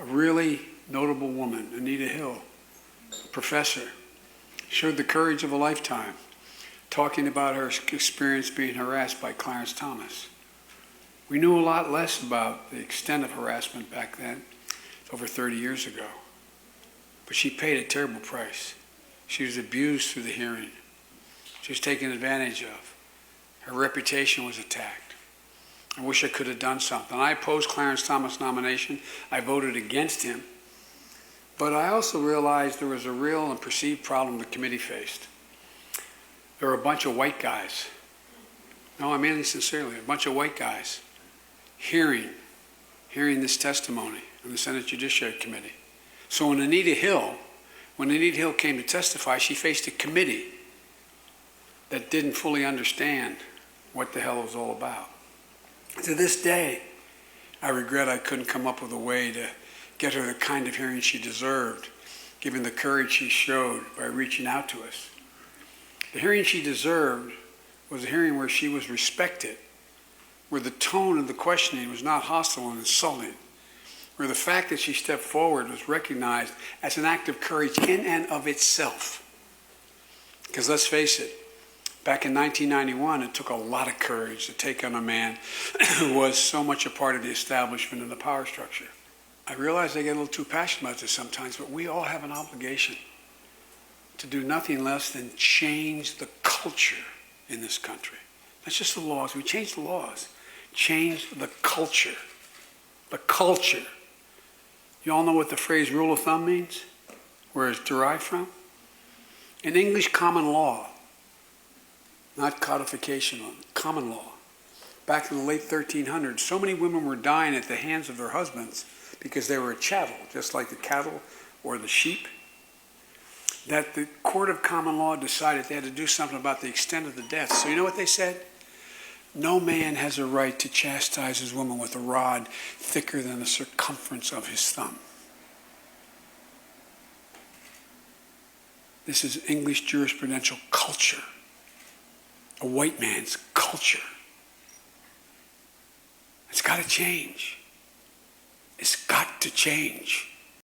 really notable woman, Anita Hill, a professor, showed the courage of a lifetime, talking about her experience being harassed by Clarence Thomas. We knew a lot less about the extent of harassment back then, over 30 years ago. But she paid a terrible price. She was abused through the hearing. She was taken advantage of. Her reputation was attacked. I wish I could have done something. I opposed Clarence Thomas' nomination. I voted against him. But I also realized there was a real and perceived problem the committee faced. There were a bunch of white guys. No, I mean it sincerely. A bunch of white guys hearing this testimony in the Senate Judiciary Committee. So when Anita Hill came to testify, she faced a committee that didn't fully understand what the hell it was all about. To this day, I regret I couldn't come up with a way to get her the kind of hearing she deserved, given the courage she showed by reaching out to us. The hearing she deserved was a hearing where she was respected, where the tone of the questioning was not hostile and insulting, where the fact that she stepped forward was recognized as an act of courage in and of itself. Because let's face it, back in 1991, it took a lot of courage to take on a man who was so much a part of the establishment and the power structure. I realize I get a little too passionate about this sometimes, but we all have an obligation to do nothing less than change the culture in this country. Not just the laws. We change the laws. Change the culture. The culture. You all know what the phrase rule of thumb means? Where it's derived from? In English common law, not codification, common law. Back in the late 1300s, so many women were dying at the hands of their husbands because they were a chattel, just like the cattle or the sheep, that the court of common law decided they had to do something about the extent of the death. So you know what they said? No man has a right to chastise his woman with a rod thicker than the circumference of his thumb. This is English jurisprudential culture, a white man's culture. It's got to change. It's got to change.